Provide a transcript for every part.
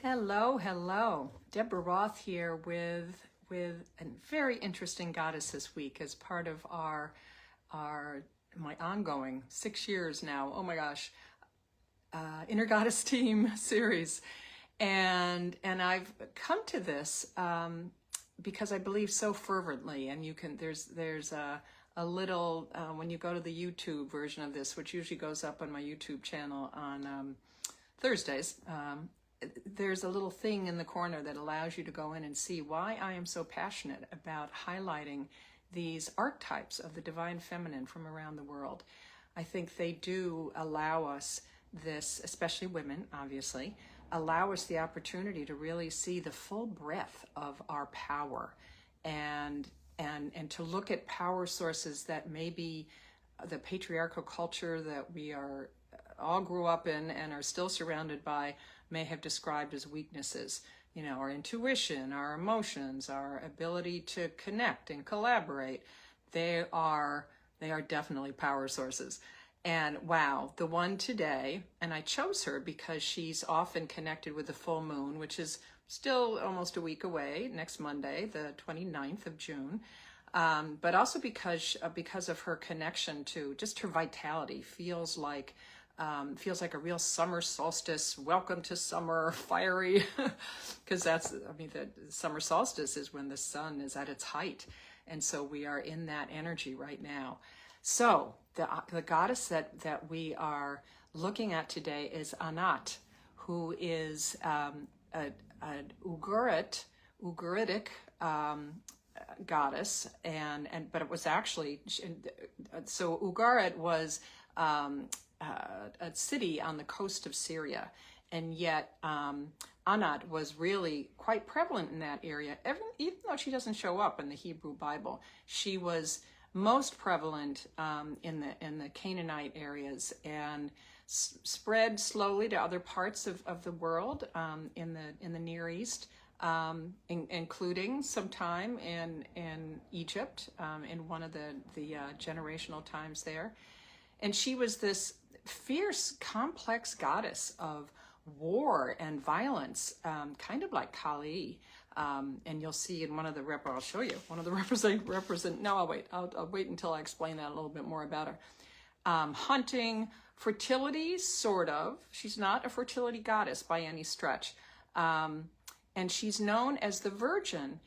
Hello, hello. Deborah Roth here with a very interesting goddess this week as part of my ongoing 6 years now. Oh my gosh, Inner Goddess Team series, and I've come to this because I believe so fervently. And you can there's a little when you go to the YouTube version of this, which usually goes up on my YouTube channel on Thursdays. There's a little thing in the corner that allows you to go in and see why I am so passionate about highlighting these archetypes of the divine feminine from around the world. I think they do allow us this, especially women, obviously, allow us the opportunity to really see the full breadth of our power and to look at power sources that maybe the patriarchal culture that we are all grew up in and are still surrounded by may have described as weaknesses. You know, our intuition, our emotions, our ability to connect and collaborate, they are definitely power sources. And wow, the one today, and I chose her because she's often connected with the full moon, which is still almost a week away, next Monday, the 29th of June. But also because of her connection to just her vitality, feels like a real summer solstice, welcome to summer, fiery, because the summer solstice is when the sun is at its height. And so we are in that energy right now. So the goddess that we are looking at today is Anat, who is an Ugaritic goddess, but it was actually, so Ugarit was a city on the coast of Syria, and yet Anat was really quite prevalent in that area. Even though she doesn't show up in the Hebrew Bible, she was most prevalent in the Canaanite areas and spread slowly to other parts of the world in the Near East, including some time in Egypt in one of the generational times there. And she was this fierce, complex goddess of war and violence, kind of like Kali. And you'll see in one of the I'll show you one of the no, I'll wait until I explain that a little bit more about her. Hunting, fertility, sort of. She's not a fertility goddess by any stretch. And she's known as the Virgin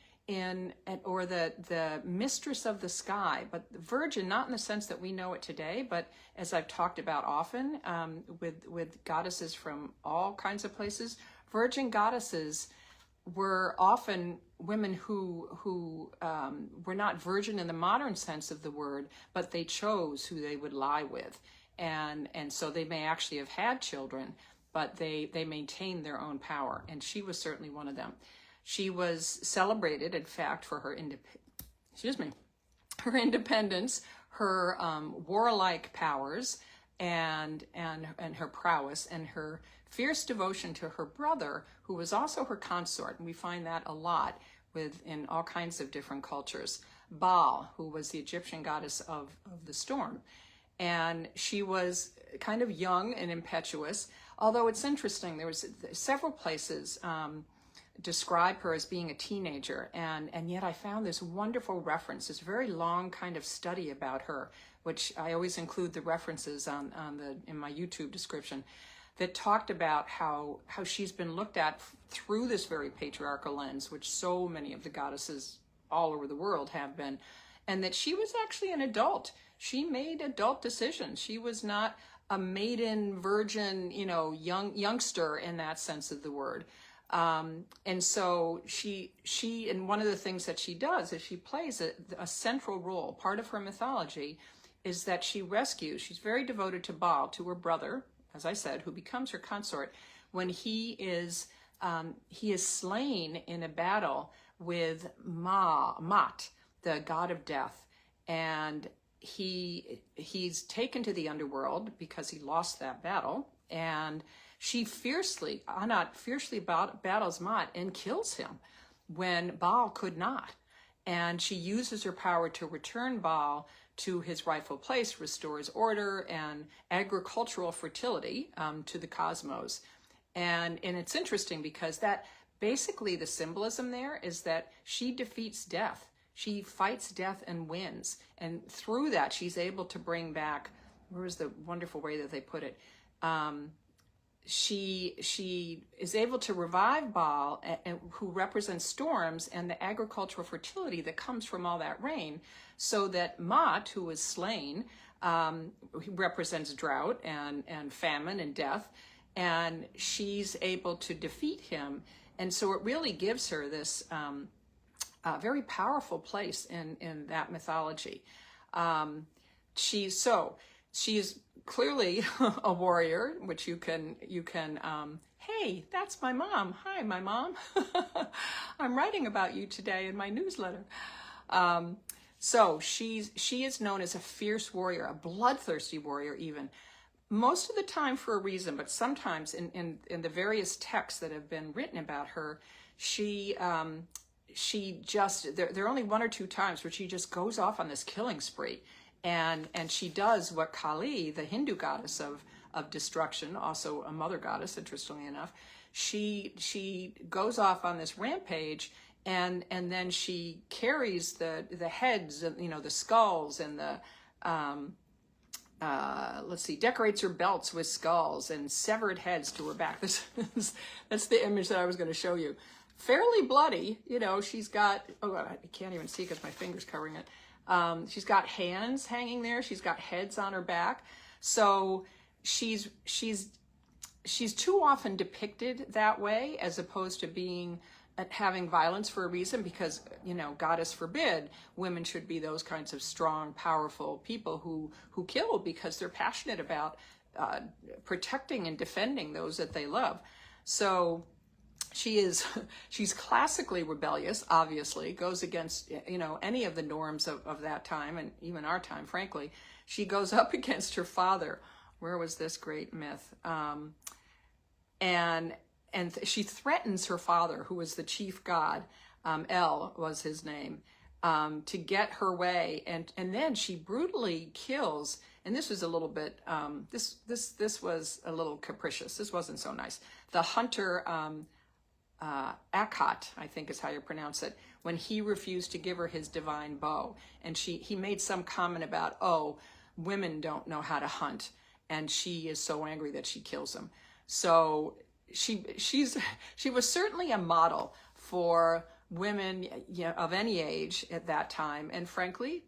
or the Mistress of the Sky, but Virgin, not in the sense that we know it today, but as I've talked about often with goddesses from all kinds of places, Virgin goddesses were often women who were not virgin in the modern sense of the word, but they chose who they would lie with. And so they may actually have had children, but they maintained their own power. And she was certainly one of them. She was celebrated, in fact, for her independence, her warlike powers, and her prowess, and her fierce devotion to her brother, who was also her consort. And we find that a lot in all kinds of different cultures. Baal, who was the Egyptian goddess of the storm. And she was kind of young and impetuous, although it's interesting, there was several places describe her as being a teenager, and yet I found this wonderful reference, this very long kind of study about her, which I always include the references in my YouTube description, that talked about how she's been looked at through this very patriarchal lens, which so many of the goddesses all over the world have been, and that she was actually an adult. She made adult decisions. She was not a maiden, virgin, youngster in that sense of the word. And so she, and one of the things that she does is she plays a central role. Part of her mythology is that she rescues, she's very devoted to Baal, to her brother, as I said, who becomes her consort when he is slain in a battle with Mat, the god of death. And he's taken to the underworld because he lost that battle. And Anat fiercely battles Mat and kills him when Baal could not. And she uses her power to return Baal to his rightful place, restores order and agricultural fertility to the cosmos. And it's interesting because that basically the symbolism there is that she defeats death. She fights death and wins. And through that, she's able to bring back, where was the wonderful way that they put it? She is able to revive Baal, who represents storms and the agricultural fertility that comes from all that rain, so that Mot, who was slain, he represents drought and famine and death, and she's able to defeat him. And so it really gives her this very powerful place in that mythology. She's clearly a warrior, which you can hey, that's my mom. Hi, my mom. I'm writing about you today in my newsletter. So she is known as a fierce warrior, a bloodthirsty warrior even. Most of the time for a reason, but sometimes in the various texts that have been written about her, she just, there are only one or two times where she just goes off on this killing spree. And she does what Kali, the Hindu goddess of destruction, also a mother goddess, interestingly enough, she goes off on this rampage, and then she carries the heads, the skulls, and the decorates her belts with skulls and severed heads to her back. That's the image that I was going to show you. Fairly bloody, she's got, I can't even see because my finger's covering it. She's got hands hanging there. She's got heads on her back. So she's too often depicted that way, as opposed to having violence for a reason, because, goddess forbid, women should be those kinds of strong, powerful people who kill because they're passionate about protecting and defending those that they love. So she's classically rebellious, obviously, goes against, any of the norms of that time, and even our time, frankly. She goes up against her father. Where was this great myth? And she threatens her father, who was the chief god, El was his name, to get her way. And then she brutally kills, and this was a little bit, this was a little capricious. This wasn't so nice. The hunter, Anat, I think is how you pronounce it, when he refused to give her his divine bow. And he made some comment about, women don't know how to hunt. And she is so angry that she kills him. So she was certainly a model for women of any age at that time. And frankly,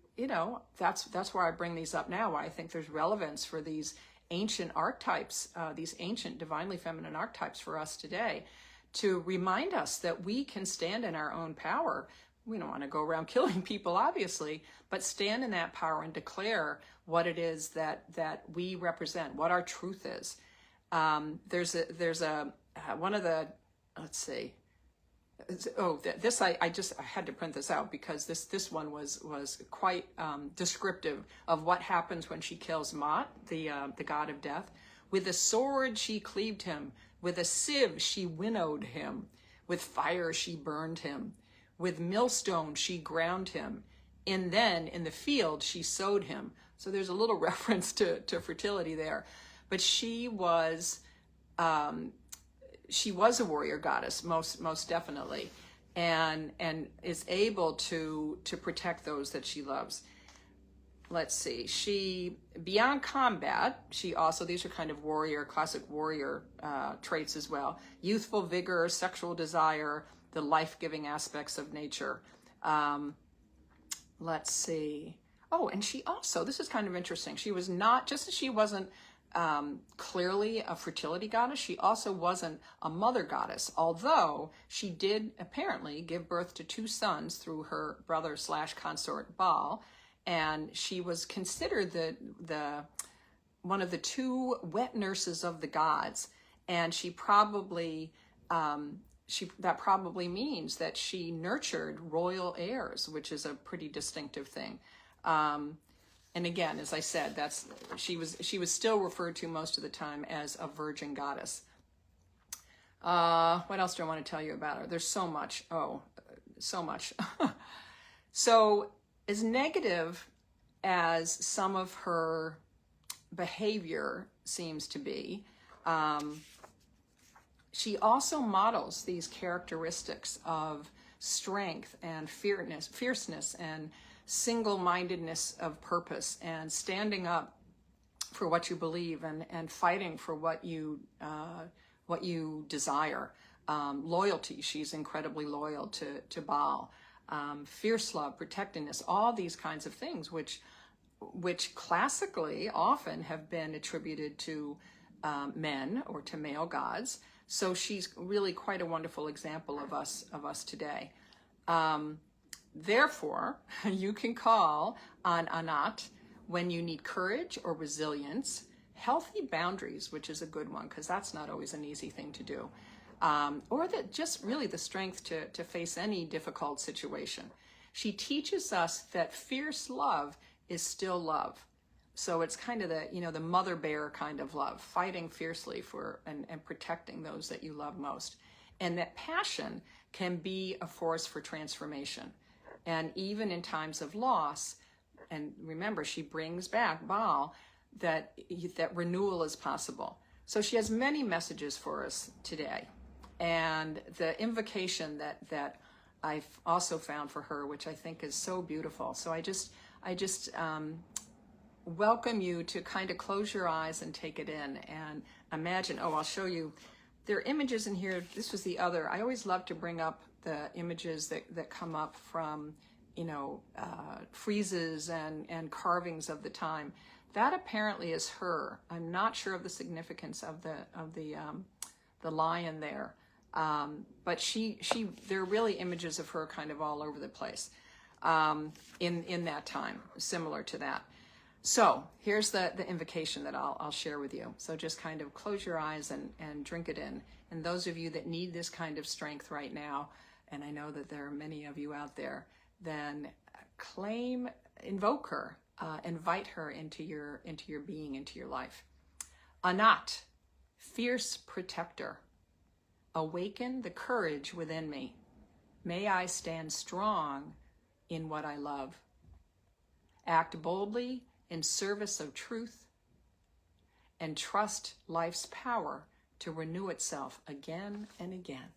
that's why I bring these up now. Why I think there's relevance for these ancient archetypes, these ancient divinely feminine archetypes for us today, to remind us that we can stand in our own power. We don't want to go around killing people, obviously, but stand in that power and declare what it is that we represent, what our truth is. There's one of the, let's see. This I had to print this out because this one was quite descriptive of what happens when she kills Mot, the god of death. With a sword she cleaved him. With a sieve she winnowed him. With fire she burned him. With millstone she ground him. And then in the field she sowed him. So there's a little reference to fertility there. But she was a warrior goddess, most definitely, and is able to protect those that she loves. Let's see, beyond combat, she also, these are kind of classic warrior traits as well. Youthful vigor, sexual desire, the life-giving aspects of nature. Let's see. And she also, this is kind of interesting. She was not, just as she wasn't clearly a fertility goddess, she also wasn't a mother goddess, although she did apparently give birth to 2 sons through her brother / consort Baal. And she was considered the one of the 2 wet nurses of the gods. And she probably, that probably means that she nurtured royal heirs, which is a pretty distinctive thing. And again, as I said, she was still referred to most of the time as a virgin goddess. What else do I want to tell you about her? There's so much. So much. So as negative as some of her behavior seems to be, She also models these characteristics of strength and fierceness and single-mindedness of purpose, and standing up for what you believe, and fighting for what you desire. Loyalty, she's incredibly loyal to Baal. Fierce love, protectiveness, all these kinds of things, which classically often have been attributed to men or to male gods. So she's really quite a wonderful example of us today. Therefore, you can call on Anat when you need courage or resilience, healthy boundaries, which is a good one, because that's not always an easy thing to do, or that just really the strength to face any difficult situation. She teaches us that fierce love is still love. So it's kind of the mother bear kind of love, fighting fiercely for and protecting those that you love most. And that passion can be a force for transformation. And even in times of loss, and remember, she brings back Baal, that renewal is possible. So she has many messages for us today. And the invocation that I've also found for her, which I think is so beautiful. So I just welcome you to kind of close your eyes and take it in and imagine. I'll show you. There are images in here. This was the other. I always love to bring up the images that come up from, friezes and carvings of the time. That apparently is her. I'm not sure of the significance of the lion there, but there are really images of her kind of all over the place in that time, similar to that. So here's the invocation that I'll share with you. So just kind of close your eyes and drink it in. And those of you that need this kind of strength right now, and I know that there are many of you out there, then invoke her, invite her into your being, into your life. Anat, fierce protector, awaken the courage within me. May I stand strong in what I love. Act boldly in service of truth, and trust life's power to renew itself again and again.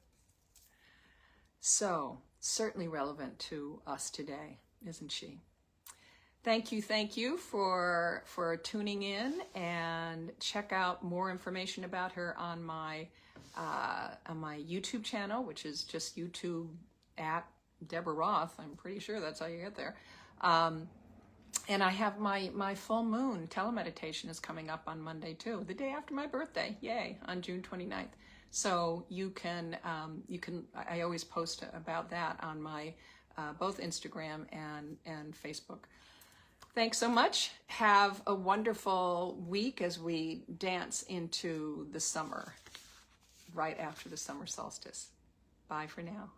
So, certainly relevant to us today, isn't she? Thank you for tuning in, and check out more information about her on my YouTube channel, which is just YouTube at Deborah Roth. I'm pretty sure that's how you get there. And I have my full moon telemeditation is coming up on Monday too, the day after my birthday, yay, on June 29th. So you can, I always post about that on my both Instagram and Facebook. Thanks so much. Have a wonderful week as we dance into the summer, right after the summer solstice. Bye for now.